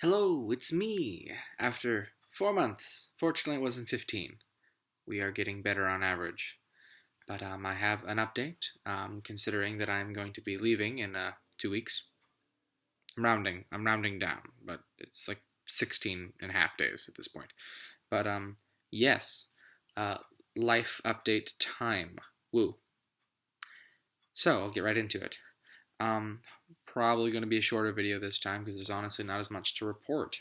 Hello, it's me. After 4 months, fortunately, it wasn't 15. We are getting better on average. But I have an update. Considering that I'm going to be leaving in 2 weeks. I'm rounding down, but it's like 16 and a half days at this point. But yes, uh, life update time. Woo. So I'll get right into it. Um, Probably going to be a shorter video this time because there's honestly not as much to report.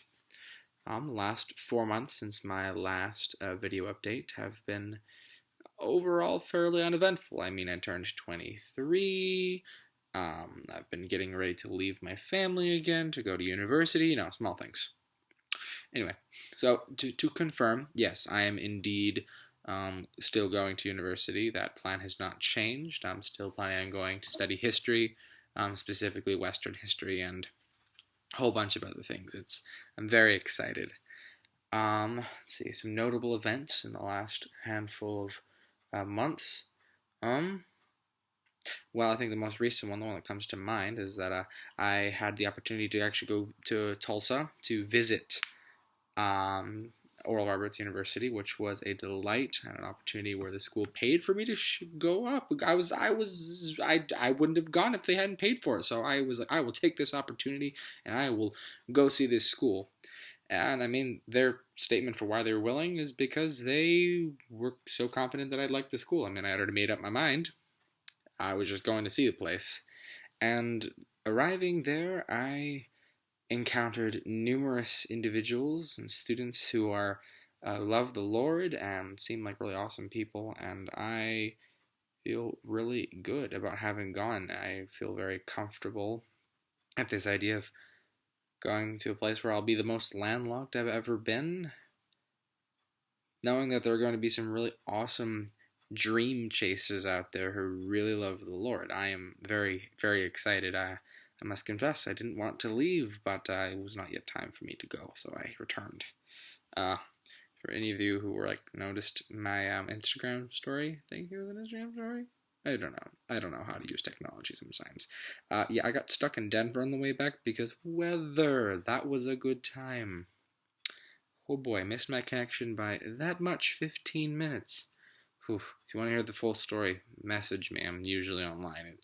The last 4 months since my last video update have been overall fairly uneventful. I mean, I turned 23. I've been getting ready to leave my family again to go to university. Small things. Anyway, so to confirm, yes, I am indeed still going to university. That plan has not changed. I'm still planning on going to study history, specifically Western history, and a whole bunch of other things. I'm very excited. Let's see, some notable events in the last handful of months. Um, well, I think the most recent one, the one that comes to mind, is that I had the opportunity to actually go to Tulsa to visit Oral Roberts University, which was a delight and an opportunity where the school paid for me to go up. I wouldn't have gone if they hadn't paid for it. So I was like, I will take this opportunity and I will go see this school. And I mean, their statement for why they were willing is because they were so confident that I'd like the school. I mean, I had already made up my mind. I was just going to see the place. And arriving there, I encountered numerous individuals and students who are love the Lord and seem like really awesome people. And I feel really good about having gone. I feel very comfortable at this idea of going to a place where I'll be the most landlocked I've ever been, knowing that there are going to be some really awesome dream chasers out there who really love the Lord. I am very, very excited. I must confess, I didn't want to leave, but it was not yet time for me to go, so I returned. For any of you who were noticed my Instagram story, I think it was an Instagram story. I don't know. I don't know how to use technology sometimes. Yeah, I got stuck in Denver on the way back because weather. That was a good time. Oh boy, I missed my connection by that much, 15 minutes. Whew. If you want to hear the full story, message me. I'm usually online.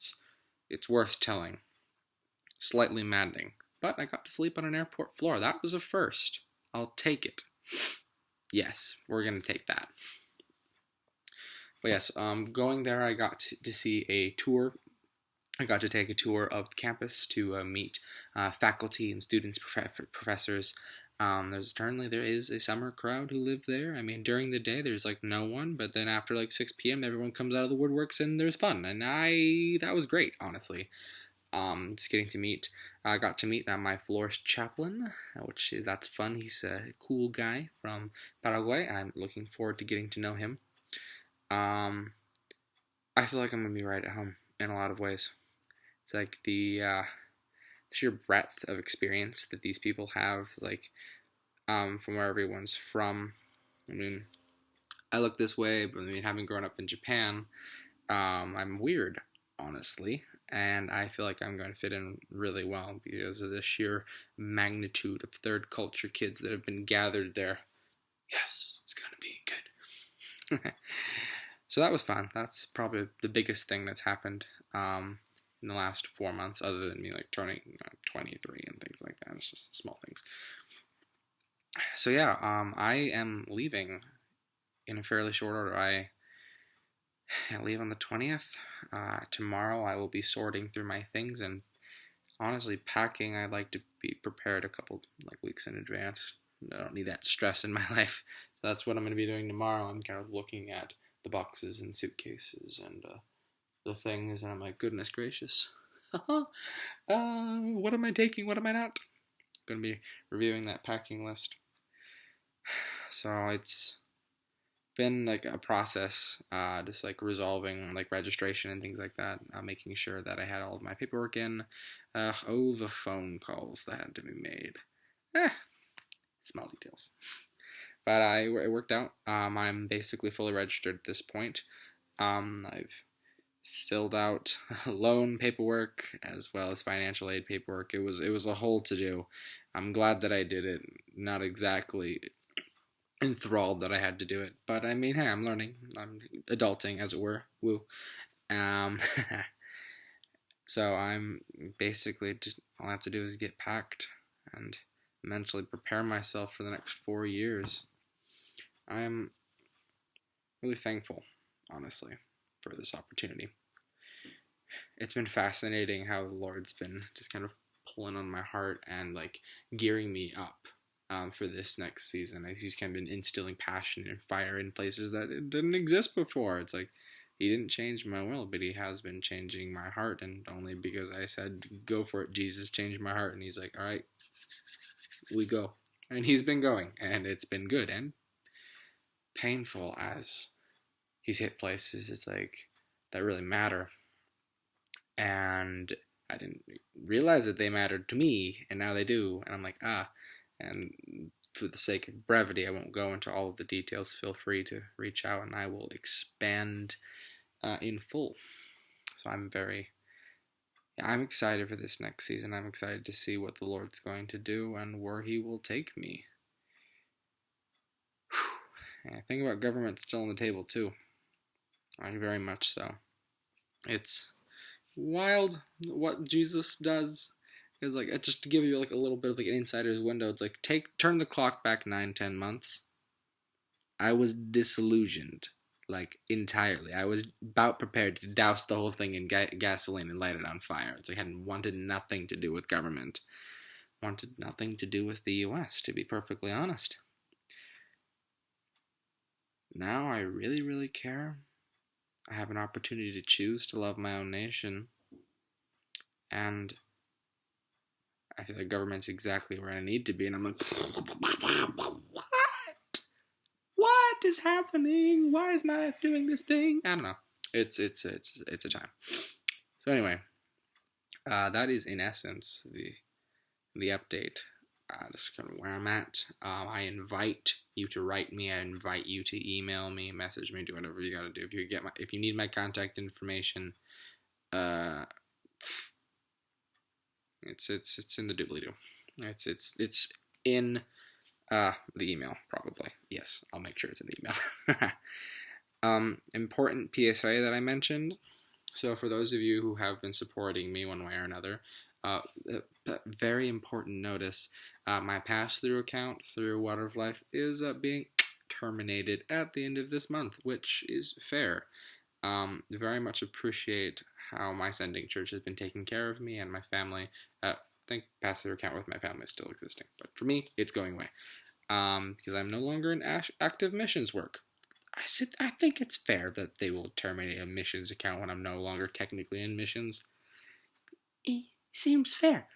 It's worth telling. Slightly maddening. But I got to sleep on an airport floor. That was a first. I'll take it. Yes, we're going to take that. But yes, going there, I got to see a tour. I got to take a tour of the campus to meet faculty and students, professors. There is a summer crowd who live there. I mean, during the day there's no one, but then after 6 p.m. everyone comes out of the woodworks and there's fun, and that was great, honestly. Just getting to meet. I got to meet my florist chaplain, that's fun. He's a cool guy from Paraguay. I'm looking forward to getting to know him. I feel like I'm gonna be right at home in a lot of ways. It's like the sheer breadth of experience that these people have, from where everyone's from. I mean, I look this way, but I mean, having grown up in Japan, I'm weird, honestly, and I feel like I'm going to fit in really well because of the sheer magnitude of third culture kids that have been gathered there. Yes, it's going to be good. So that was fun. That's probably the biggest thing that's happened in the last 4 months, other than me turning 23 and things like that. It's just small things. So yeah, I am leaving in a fairly short order. I leave on the 20th. Tomorrow I will be sorting through my things and honestly packing. I'd like to be prepared a couple weeks in advance. I don't need that stress in my life. So that's what I'm going to be doing tomorrow. I'm kind of looking at the boxes and suitcases and the things, and I'm like, goodness gracious. What am I taking? What am I not? I'm going to be reviewing that packing list. So it's been a process, just resolving registration and things like that, making sure that I had all of my paperwork in. The phone calls that had to be made. Small details. But it worked out. I'm basically fully registered at this point. I've filled out loan paperwork as well as financial aid paperwork. It was a whole to do. I'm glad that I did it. Not exactly enthralled that I had to do it, but I mean, hey, I'm learning. I'm adulting, as it were. Woo. Um, so I'm basically just all I have to do is get packed and mentally prepare myself for the next 4 years. I'm really thankful, honestly, for this opportunity. It's been fascinating how the Lord's been just kind of pulling on my heart and like gearing me up for this next season. As He's kind of been instilling passion and fire in places that it didn't exist before. It's like He didn't change my will, but He has been changing my heart, and only because I said go for it, Jesus changed my heart, and He's like, all right, we go, and He's been going, and it's been good and painful as He's hit places. It's like that really matter. And I didn't realize that they mattered to me, and now they do. And I'm like, and for the sake of brevity, I won't go into all of the details. Feel free to reach out, and I will expand in full. So I'm excited for this next season. I'm excited to see what the Lord's going to do and where He will take me. And I think about government still on the table, too. Very much so. It's wild what Jesus does. Is like, just to give you like a little bit of like an insider's window, it's like turn the clock back 9-10 months. I was disillusioned, like entirely. I was about prepared to douse the whole thing in gasoline and light it on fire. It's like I wanted nothing to do with government, wanted nothing to do with the U.S., to be perfectly honest. Now I really, really care. I have an opportunity to choose to love my own nation, and I feel like government's exactly where I need to be, and I'm like, what is happening? Why is my life doing this thing? I don't know. It's a time. So anyway, that is in essence the update. Just kind of where I'm at. I invite you to write me. I invite you to email me, message me, do whatever you gotta do. If you need my contact information, it's in the doobly-doo. It's in the email, probably. Yes, I'll make sure it's in the email. Important PSA that I mentioned. So for those of you who have been supporting me one way or another, very important notice. My pass-through account through Water of Life is being terminated at the end of this month, which is fair. Very much appreciate how my sending church has been taking care of me and my family. I think pass-through account with my family is still existing, but for me, it's going away because I'm no longer in active missions work. I think it's fair that they will terminate a missions account when I'm no longer technically in missions. It seems fair.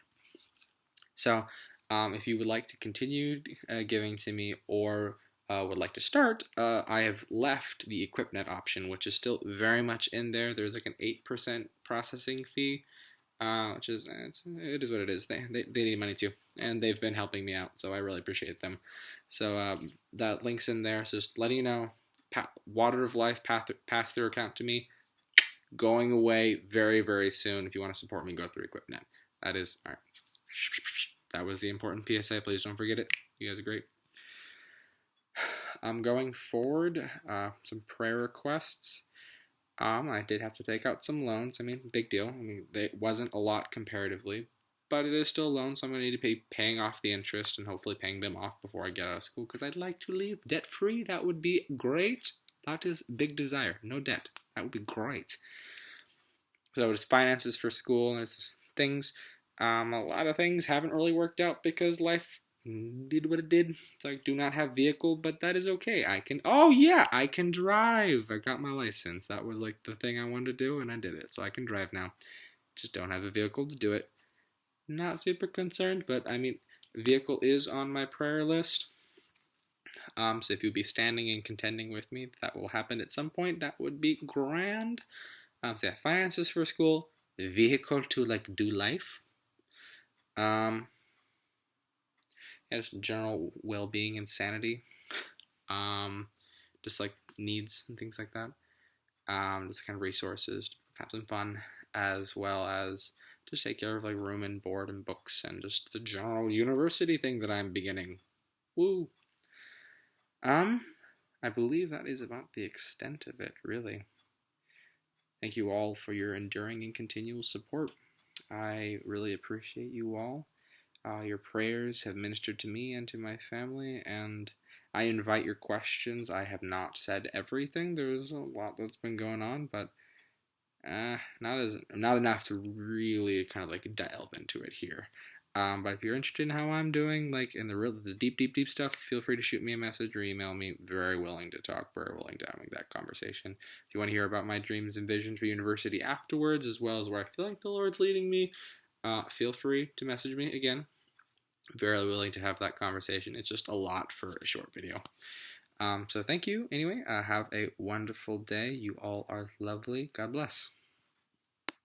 So, if you would like to continue giving to me or would like to start, I have left the EquipNet option, which is still very much in there. There's like an 8% processing fee, which is it is what it is. They need money too, and they've been helping me out, so I really appreciate them. So that link's in there. So just letting you know, Water of Life pass-through account to me, going away very, very soon. If you want to support me, go through EquipNet. That is all right. That was the important PSA. Please don't forget it. You guys are great. Going forward, some prayer requests. I did have to take out some loans. I mean, big deal. I mean, it wasn't a lot comparatively, but it is still a loan, so I'm going to need to be paying off the interest and hopefully paying them off before I get out of school, because I'd like to leave debt-free. That would be great. That is big desire. No debt. That would be great. So it's finances for school, and there's things. A lot of things haven't really worked out because life did what it did. So I do not have vehicle, but that is okay. I can drive. I got my license. That was like the thing I wanted to do, and I did it. So I can drive now. Just don't have a vehicle to do it. Not super concerned, but I mean, vehicle is on my prayer list. So if you'll be standing and contending with me, that will happen at some point. That would be grand. So yeah, finances for school, vehicle to like do life. Just general well-being and sanity. Just like needs and things like that. Just kind of resources have some fun, as well as just take care of like room and board and books and just the general university thing that I'm beginning. Woo! Um, I believe that is about the extent of it, really. Thank you all for your enduring and continual support. I really appreciate you all. Your prayers have ministered to me and to my family, and I invite your questions. I have not said everything. There's a lot that's been going on, but not enough to really kind of like delve into it here. But if you're interested in how I'm doing, like in the deep stuff, feel free to shoot me a message or email me. Very willing to talk. Very willing to having that conversation. If you want to hear about my dreams and visions for university afterwards, as well as where I feel like the Lord's leading me, feel free to message me again. Very willing to have that conversation. It's just a lot for a short video. So thank you. Anyway, have a wonderful day. You all are lovely. God bless.